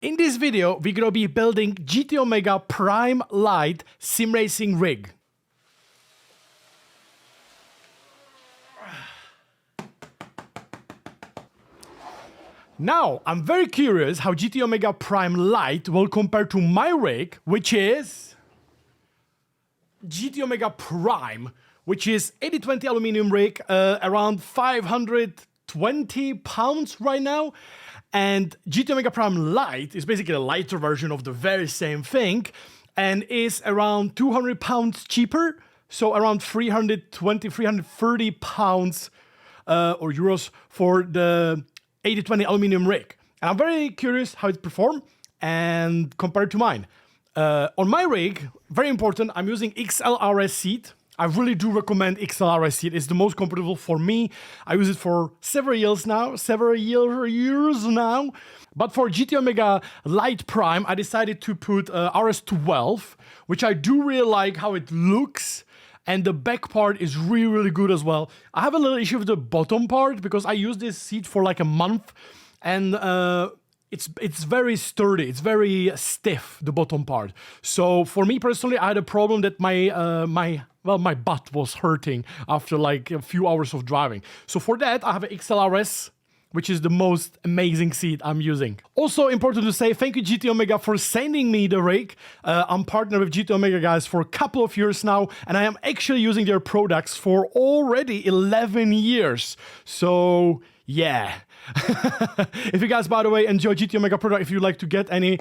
In this video, we're gonna be building GT Omega Prime LITE Simracing rig. Now, I'm very curious how GT Omega Prime LITE will compare to my rig, which is GT Omega Prime, which is 80/20 aluminum rig, around 520 pounds right now. And GT Omega Prime LITE is basically a lighter version of the very same thing and is around 200 pounds cheaper. So around 320, 330 pounds or euros for the 80/20 aluminum rig. And I'm very curious how it performs and compared to mine. On my rig, very important, I'm using XLRS seat. I really do recommend XLRS seat. It's the most comfortable for me. I use it for several years now. But for GT Omega LITE Prime, I decided to put RS12, which I do really like how it looks. And the back part is really, really good as well. I have a little issue with the bottom part because I used this seat for like a month and it's very sturdy. It's very stiff, the bottom part. So for me personally, I had a problem that my butt was hurting after like a few hours of driving. So for that, I have an XLRS, which is the most amazing seat I'm using. Also important to say, thank you GT Omega for sending me the rig. I'm partnered with GT Omega guys for a couple of years now, and I am actually using their products for already 11 years. So yeah. If you guys, by the way, enjoy GT Omega product, if you'd like to get any,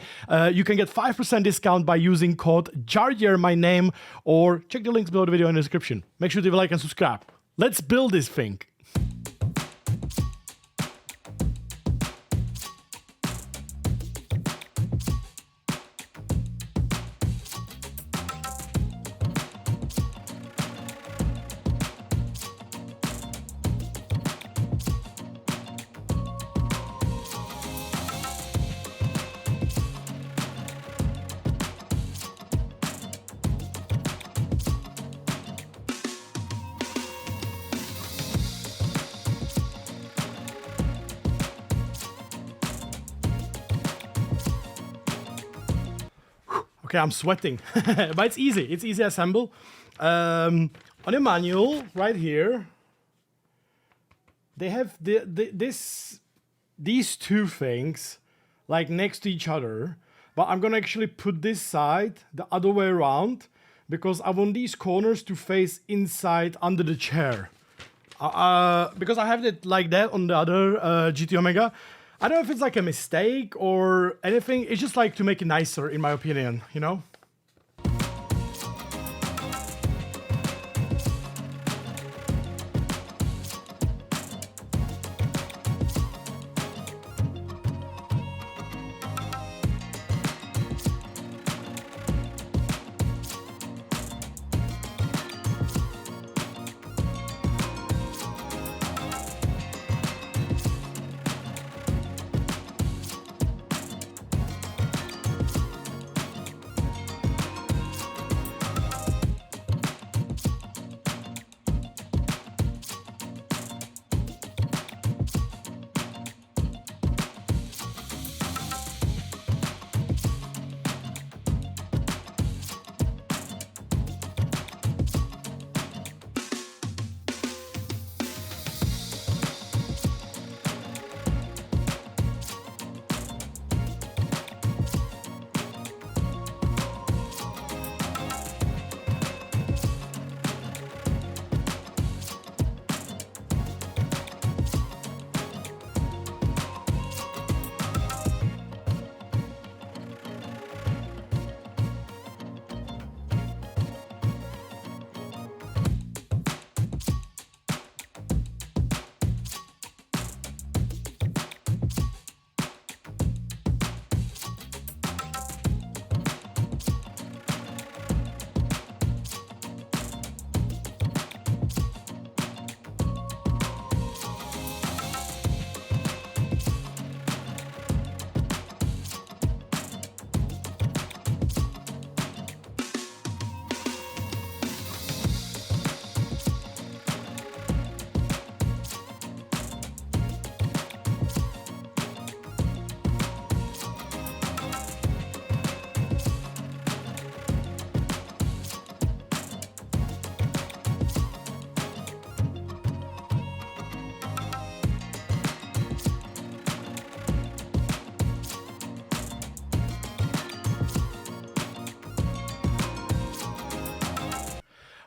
you can get 5% discount by using code Jardier, my name, or check the links below the video in the description. Make sure to like and subscribe. Let's build this thing. Okay, I'm sweating, but it's easy. It's easy to assemble. On the manual, right here, they have these two things like next to each other. But I'm gonna actually put this side the other way around because I want these corners to face inside under the chair. Because I have it like that on the other GT Omega. I don't know if it's like a mistake or anything. It's just like to make it nicer, in my opinion, you know?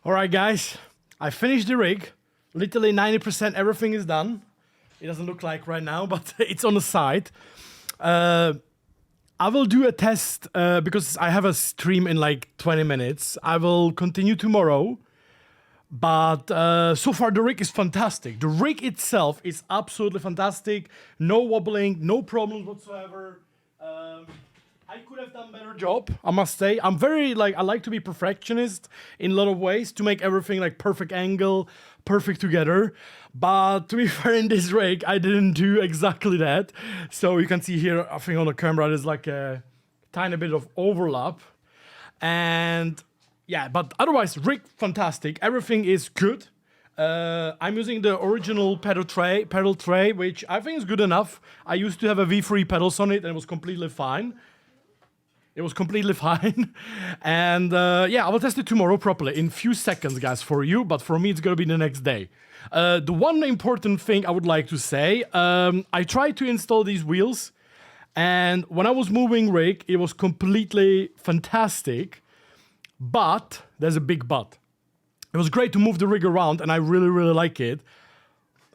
All right, guys, I finished the rig. Literally 90% everything is done. It doesn't look like right now, but it's on the side. I will do a test because I have a stream in like 20 minutes. I will continue tomorrow. But so far the rig is fantastic. The rig itself is absolutely fantastic. No wobbling, no problems whatsoever. I could have done a better job, I must say. I'm very like, I like to be perfectionist in a lot of ways to make everything like perfect angle, perfect together. But to be fair, in this rig, I didn't do exactly that. So you can see here, I think on the camera, there's like a tiny bit of overlap. And yeah, but otherwise, rig fantastic. Everything is good. I'm using the original pedal tray, which I think is good enough. I used to have a V3 pedals on it and it was completely fine. It was completely fine. And yeah, I will test it tomorrow properly in few seconds, guys, for you. But for me, it's going to be the next day. The one important thing I would like to say, I tried to install these wheels. And when I was moving rig, it was completely fantastic. But there's a big but. It was great to move the rig around, and I really, really like it.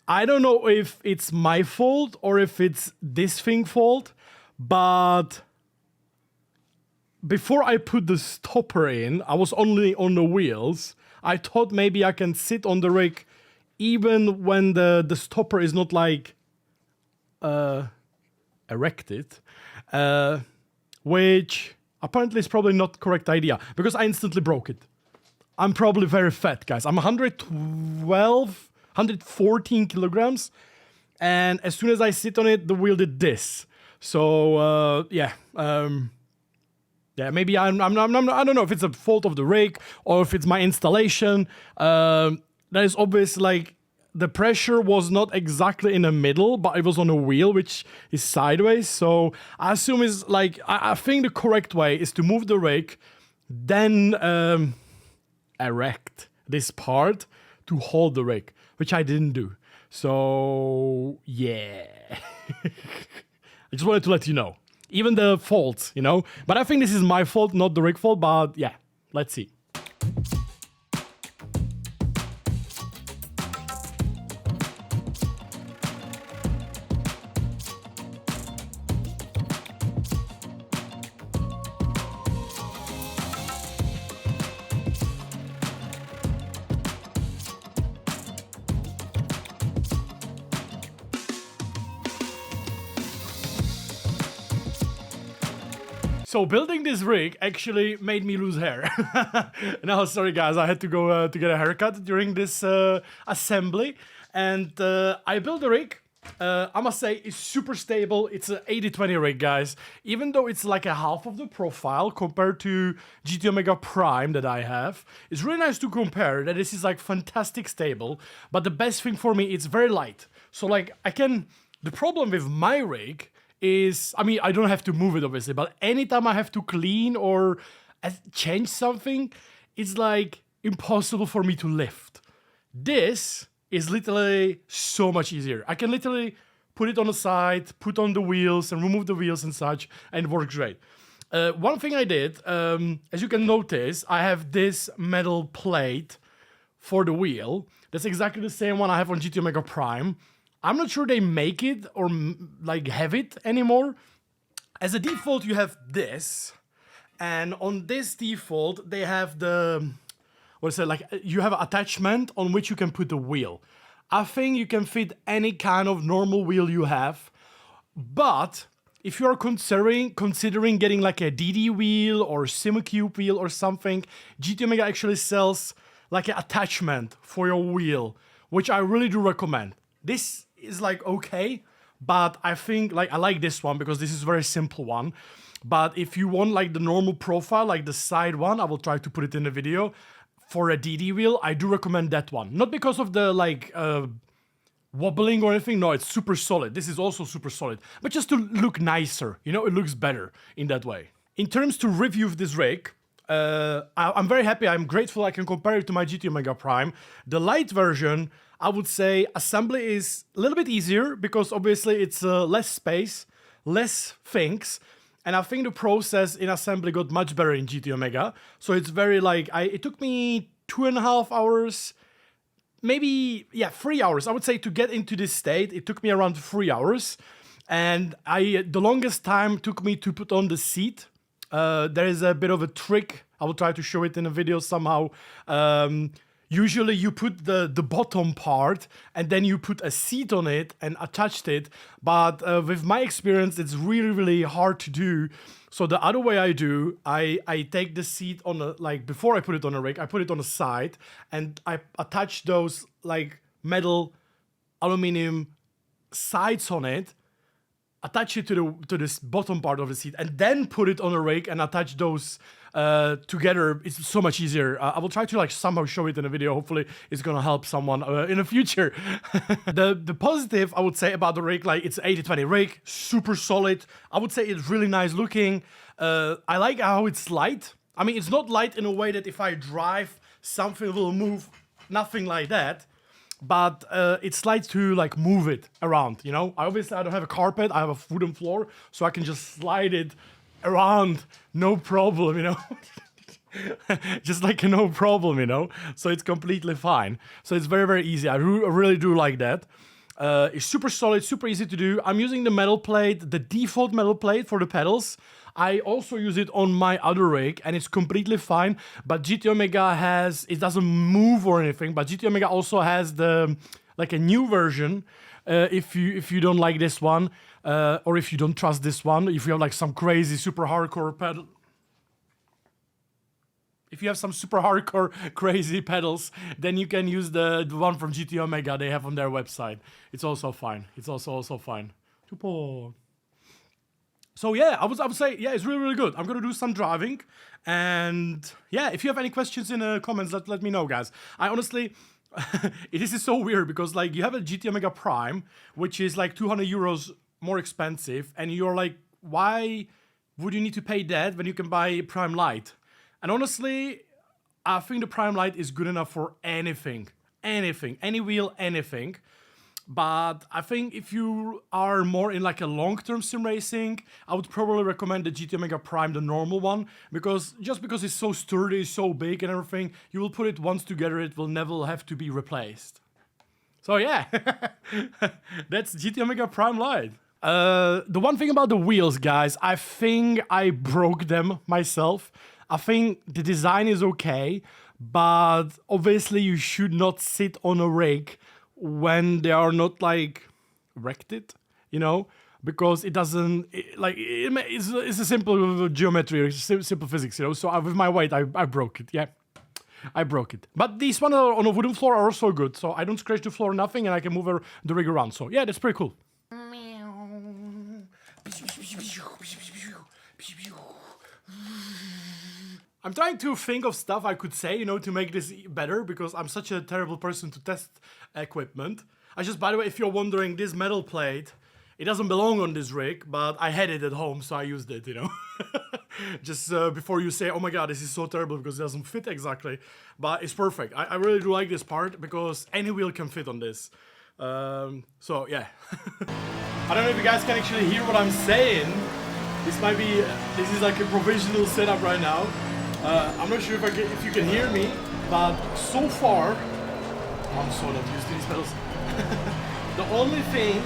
I don't know if it's my fault or if it's this thing's fault, but before I put the stopper in, I was only on the wheels. I thought maybe I can sit on the rig even when the stopper is not like erected, which apparently is probably not correct idea because I instantly broke it. I'm probably very fat, guys. I'm 114 kilograms, and as soon as I sit on it, the wheel did this. So yeah. Yeah, maybe I don't know if it's a fault of the rig or if it's my installation. That is obvious, like, the pressure was not exactly in the middle, but it was on a wheel, which is sideways. So I assume it's like, I think the correct way is to move the rig, then erect this part to hold the rig, which I didn't do. So, yeah. I just wanted to let you know. Even the faults, you know? But I think this is my fault, not the rig fault, but yeah, let's see. So building this rig actually made me lose hair. No, sorry guys, I had to go to get a haircut during this assembly. And I built the rig. I must say it's super stable. It's an 80-20 rig, guys. Even though it's like a half of the profile compared to GT Omega Prime that I have. It's really nice to compare that this is like fantastic stable. But the best thing for me, it's very light. So like the problem with my rig is, I mean, I don't have to move it obviously, but anytime I have to clean or change something, it's like impossible for me to lift. This is literally so much easier. I can literally put it on the side, put on the wheels and remove the wheels and such, and it works great. One thing I did, as you can notice, I have this metal plate for the wheel. That's exactly the same one I have on GT Omega Prime. I'm not sure they make it or like have it anymore. As a default, you have this. And on this default, they have the, what is it, like you have an attachment on which you can put the wheel. I think you can fit any kind of normal wheel you have. But if you are considering getting like a DD wheel or Simracing wheel or something, GT Omega actually sells like an attachment for your wheel, which I really do recommend. This is like okay, but I think like I like this one because this is a very simple one. But if you want like the normal profile, like the side one, I will try to put it in the video. For a DD wheel, I do recommend that one. Not because of the like wobbling or anything. No, it's super solid. This is also super solid. But just to look nicer, you know, it looks better in that way. In terms to review this rig, I'm very happy. I'm grateful I can compare it to my GT Omega Prime. The LITE version, I would say assembly is a little bit easier because obviously it's less space, less things. And I think the process in assembly got much better in GT Omega. So it's very like, it took me 2.5 hours, maybe, yeah, 3 hours. I would say to get into this state, it took me around 3 hours. And the longest time took me to put on the seat. There is a bit of a trick. I will try to show it in a video somehow. Usually you put the bottom part and then you put a seat on it and attached it. But with my experience, it's really, really hard to do. So the other way I do, I take the seat on like before I put it on a rig, I put it on the side and I attach those like metal aluminum sides on it, attach it to this bottom part of the seat, and then put it on a rake and attach those together. It's so much easier. I will try to like somehow show it in a video. Hopefully it's gonna help someone in the future. The positive I would say about the rake, like it's 80/20 rake, super solid. I would say it's really nice looking. I like how it's light. I mean, it's not light in a way that if I drive, something will move, nothing like that. But it's light to like move it around, you know? Obviously I don't have a carpet, I have a wooden floor, so I can just slide it around, no problem, you know? Just like no problem, you know? So it's completely fine. So it's very, very easy. I really do like that. It's super solid, super easy to do. I'm using the metal plate, the default metal plate for the pedals. I also use it on my other rig and it's completely fine. But GT Omega has, it doesn't move or anything, but GT Omega also has the, like a new version. If you don't like this one, or if you don't trust this one, if you have like some crazy super hardcore pedal, if you have some super hardcore crazy pedals, then you can use the one from GT Omega they have on their website. It's also fine. It's also fine. So yeah, I would say, yeah, it's really, really good. I'm gonna do some driving. And yeah, if you have any questions in the comments, let me know, guys. I honestly, this is so weird because like you have a GT Omega Prime, which is like 200 euros more expensive. And you're like, why would you need to pay that when you can buy Prime LITE? And honestly, I think the Prime LITE is good enough for anything, any wheel, anything. But I think if you are more in like a long-term sim racing, I would probably recommend the GT Omega Prime, the normal one, because just because it's so sturdy, so big and everything, you will put it once together, it will never have to be replaced. So yeah, that's GT Omega Prime LITE. The one thing about the wheels, guys, I think I broke them myself. I think the design is okay, but obviously you should not sit on a rake when they are not like wrecked it, you know, because it doesn't it's a simple geometry, simple physics, you know. So with my weight, I broke it. Yeah, I broke it. But these ones on a wooden floor are also good, so I don't scratch the floor, nothing, and I can move the rig around. So yeah, that's pretty cool. I'm trying to think of stuff I could say, you know, to make this better, because I'm such a terrible person to test equipment. By the way, if you're wondering, this metal plate, it doesn't belong on this rig, but I had it at home, so I used it, you know. Just before you say, oh my god, this is so terrible because it doesn't fit exactly. But it's perfect. I really do like this part because any wheel can fit on this. So yeah. I don't know if you guys can actually hear what I'm saying. This is like a provisional setup right now. I'm not sure if you can hear me, but so far, I'm so not used to these pedals. The only thing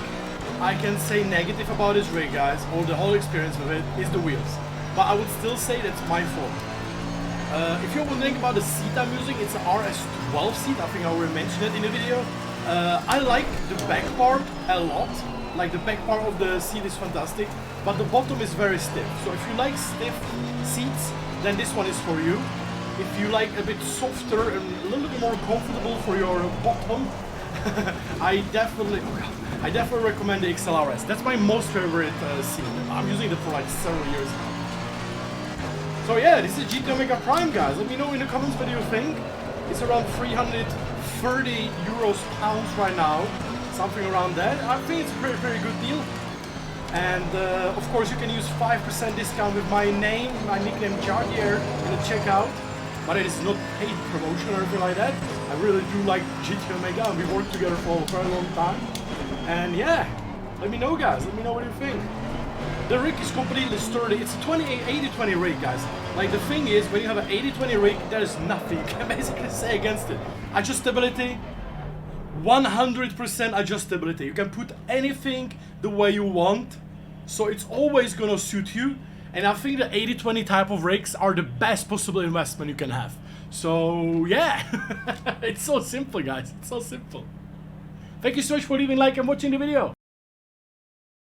I can say negative about this rig, guys, or the whole experience with it, is the wheels. But I would still say that's my fault. If you're wondering about the seat I'm using, it's an RS12 seat. I think I already mentioned it in the video. I like the back part a lot. Like the back part of the seat is fantastic, but the bottom is very stiff. So if you like stiff seats, then this one is for you. If you like a bit softer and a little bit more comfortable for your bottom, I definitely recommend the XLRS. That's my most favorite seat. I'm using it for like several years now. So yeah, this is GT Omega Prime, guys. Let me know in the comments what you think. It's around 330 euros pounds right now, something around that. I think it's a very, very good deal. And of course you can use 5% discount with my nickname Jardier in the checkout. But it is not paid promotion or anything like that. I really do like GT Omega and we worked together for a very long time. And yeah, let me know, guys. Let me know what you think. The rig is completely sturdy. It's a 80/20 rig, guys. Like the thing is, when you have an 80-20 rig, there is nothing you can basically say against it. Adjustability, 100% adjustability. You can put anything the way you want, so it's always gonna suit you. And I think the 80-20 type of rigs are the best possible investment you can have. So yeah, it's so simple, guys. It's so simple. Thank you so much for leaving a like and watching the video.